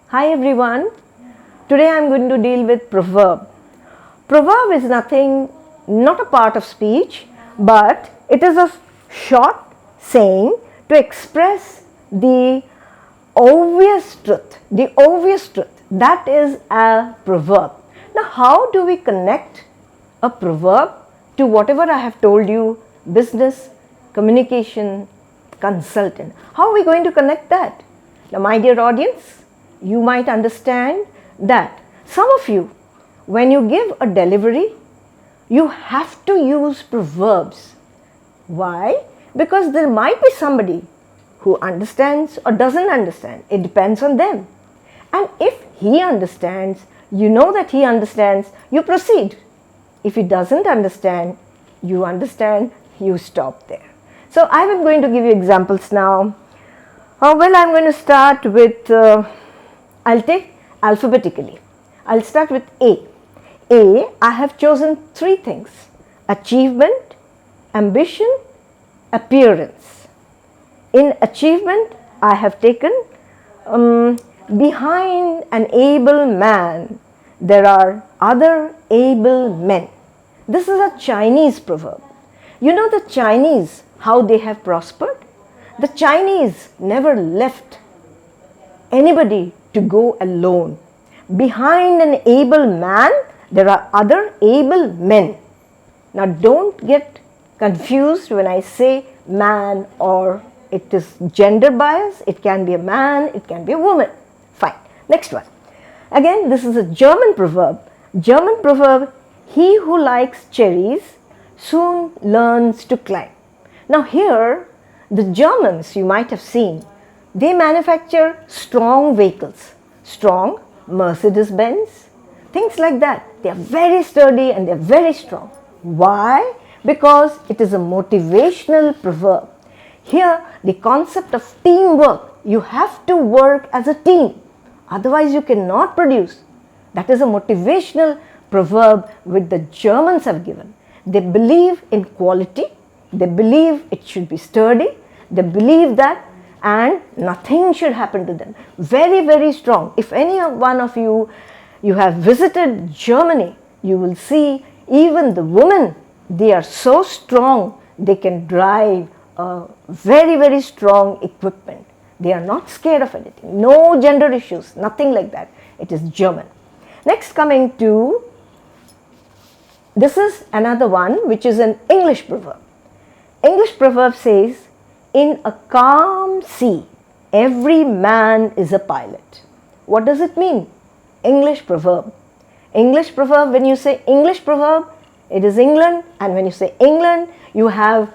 Hi everyone. Today I am going to deal with proverb. Proverb is nothing, not a part of speech, but it is a short saying to express the obvious truth. The obvious truth. That is a proverb. Now, how do we connect a proverb to whatever I have told you, business, communication, consultant? How are we going to connect that? Now, my dear audience, you might understand that some of you, when you give a delivery, you have to use proverbs. Why? Because there might be somebody who understands or doesn't understand. It depends on them. And if he understands, you know that he understands, you proceed. If he doesn't understand, you stop there. So I am going to give you examples now. Well, I'm going to start with, I'll take alphabetically. I'll start with A. A, I have chosen three things: achievement, ambition, appearance. In achievement, I have taken behind an able man, there are other able men. This is a Chinese proverb. You know the Chinese, how they have prospered? The Chinese never left anybody to go alone. Behind an able man, there are other able men. Now don't get confused when I say man, or it is gender bias. It can be a man, it can be a woman. Fine. Next one. Again, this is a German proverb. German proverb, he who likes cherries soon learns to climb. Now here, the Germans, you might have seen, they manufacture strong vehicles, strong Mercedes-Benz, things like that. They are very sturdy and they are very strong. Why? Because it is a motivational proverb. Here, the concept of teamwork, you have to work as a team, otherwise you cannot produce. That is a motivational proverb which the Germans have given. They believe in quality, they believe it should be sturdy, they believe that, and nothing should happen to them. Very, very strong. If any one of you have visited Germany, you will see even the women, they are so strong, they can drive a very, very strong equipment. They are not scared of anything. No gender issues, nothing like that. It is German. Next, coming to, this is another one which is an English proverb. English proverb says, in a calm sea, every man is a pilot. What does it mean? English proverb. English proverb, when you say English proverb, it is England, and when you say England, you have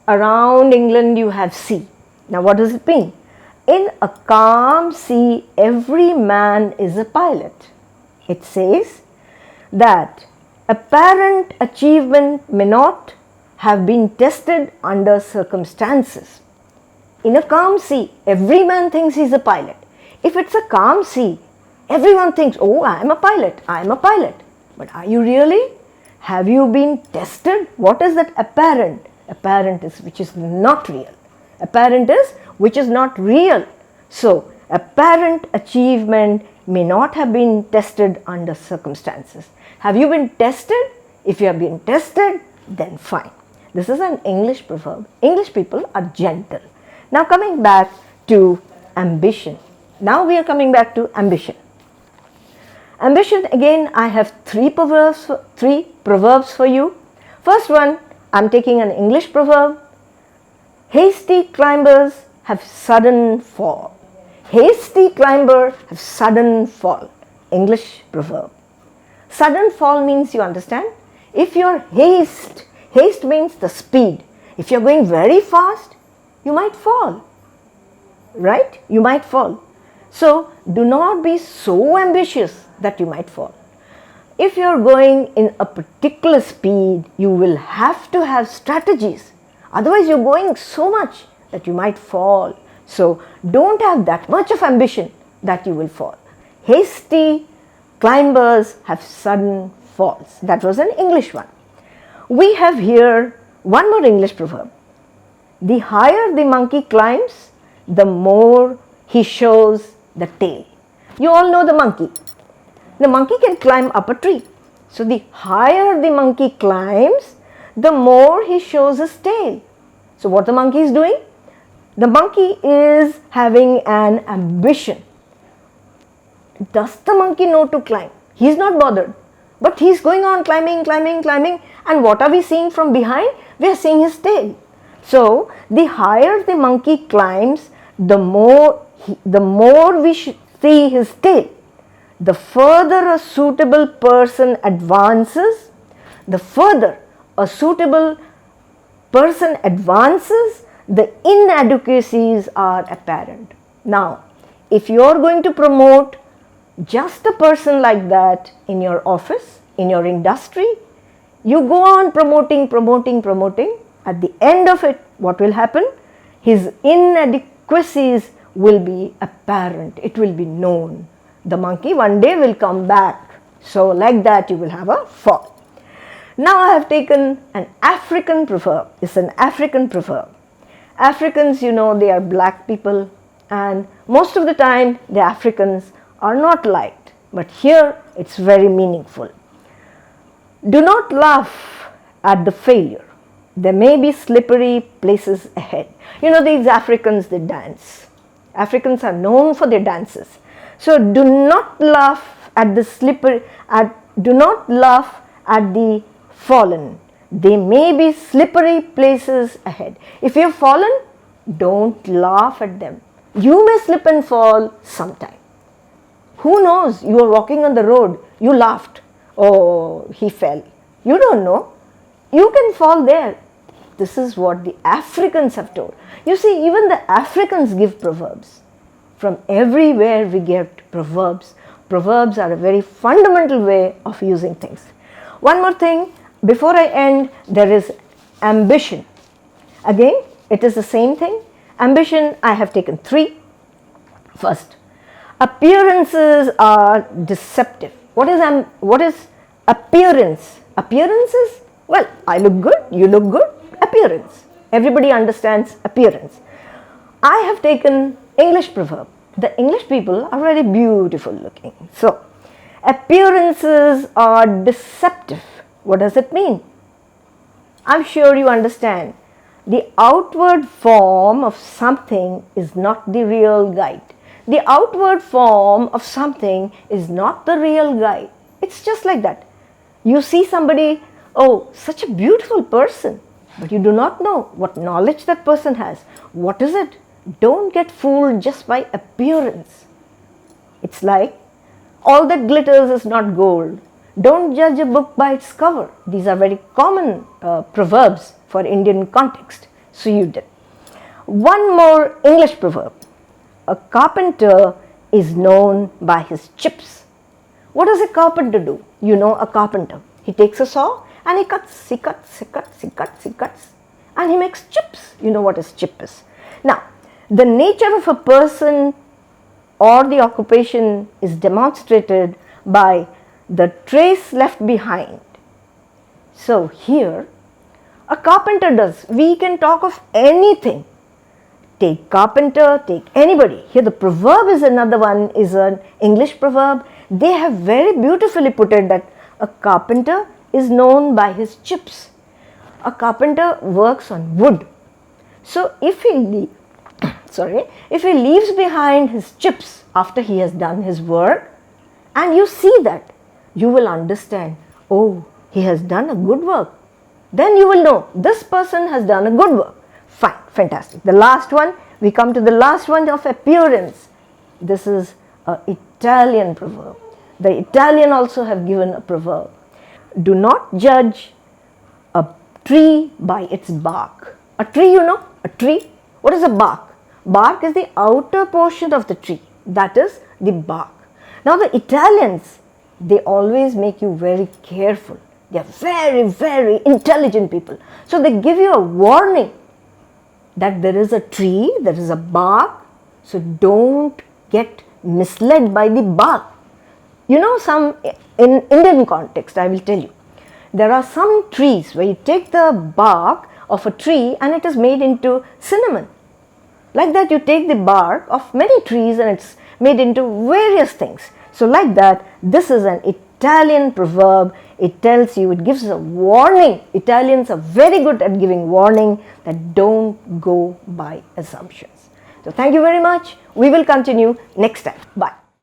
around England, you have sea. Now what does it mean? In a calm sea, every man is a pilot. It says that apparent achievement may not have been tested under circumstances. In a calm sea, every man thinks he's a pilot. If it's a calm sea, everyone thinks, oh, I am a pilot, I am a pilot. But are you really? Have you been tested? What is that apparent? Apparent is which is not real. Apparent is which is not real. So, apparent achievement may not have been tested under circumstances. Have you been tested? If you have been tested, then fine. This is an English proverb. English people are gentle. Now coming back to ambition. Now we are coming back to ambition. Ambition, again, I have three proverbs for you. First one, I'm taking an English proverb. Hasty climbers have sudden fall. Hasty climber have sudden fall. English proverb. Sudden fall means, you understand? If you're haste means the speed. If you're going very fast, you might fall. Right? You might fall. So, do not be so ambitious that you might fall. If you're going in a particular speed, you will have to have strategies. Otherwise, you're going so much that you might fall. So, don't have that much of ambition that you will fall. Hasty climbers have sudden falls. That was an English one. We have here one more English proverb. The higher the monkey climbs, the more he shows the tail. You all know the monkey. The monkey can climb up a tree. So the higher the monkey climbs, the more he shows his tail. So what the monkey is doing? The monkey is having an ambition. Does the monkey know to climb? He is not bothered. But he is going on climbing, climbing, climbing. And what are we seeing from behind? We are seeing his tail. So the higher the monkey climbs, the more we see his tail. The further a suitable person advances, the inadequacies are apparent. Now, if you are going to promote just a person like that in your office, in your industry, you go on promoting. At the end of it, what will happen? His inadequacies will be apparent. It will be known. The monkey one day will come back. So like that you will have a fall. Now I have taken an African proverb. It's an African proverb. Africans, you know, they are black people, and most of the time the Africans are not liked. But here it's very meaningful. Do not laugh at the failure. There may be slippery places ahead. You know, these Africans, they dance. Africans are known for their dances. So do not laugh at the fallen. There may be slippery places ahead. If you have fallen, don't laugh at them. You may slip and fall sometime. Who knows? You are walking on the road, you laughed. Oh, he fell. You don't know. You can fall there. This is what the Africans have told. You see, even the Africans give proverbs. From everywhere we get proverbs. Proverbs are a very fundamental way of using things. One more thing, before I end, there is ambition. Again, it is the same thing. Ambition, I have taken 3. First, appearances are deceptive. What is appearance? Appearances? Well, I look good, you look good. Appearance. Everybody understands appearance. I have taken English proverb. The English people are very beautiful looking. So, appearances are deceptive. What does it mean? I'm sure you understand. The outward form of something is not the real guide. The outward form of something is not the real guide. It's just like that. You see somebody, oh, such a beautiful person, but you do not know what knowledge that person has. What is it? Don't get fooled just by appearance. It's like, all that glitters is not gold. Don't judge a book by its cover. These are very common proverbs for Indian context. So you did. One more English proverb. A carpenter is known by his chips. What does a carpenter do? You know a carpenter. He takes a saw and he cuts, and he makes chips. You know what his chip is. Now, the nature of a person or the occupation is demonstrated by the trace left behind. So here, a carpenter does. We can talk of anything. Take carpenter, take anybody. Here the proverb is another one, is an English proverb. They have very beautifully put it that a carpenter is known by his chips. A carpenter works on wood. So if he leaves behind his chips after he has done his work, and you see that, you will understand, oh, he has done a good work. Then you will know, this person has done a good work. Fine, fantastic. The last one, we come to the last one of appearance. This is an Italian proverb. The Italian also have given a proverb. Do not judge a tree by its bark. A tree, you know, a tree. What is a bark? Bark is the outer portion of the tree. That is the bark. Now the Italians, they always make you very careful. They are very, very intelligent people. So they give you a warning that there is a tree, there is a bark. So don't get misled by the bark. You know, in Indian context, I will tell you. There are some trees where you take the bark of a tree and it is made into cinnamon. Like that, you take the bark of many trees and it's made into various things. So like that, this is an Italian proverb. It tells you, it gives a warning. Italians are very good at giving warning that don't go by assumptions. So thank you very much. We will continue next time. Bye.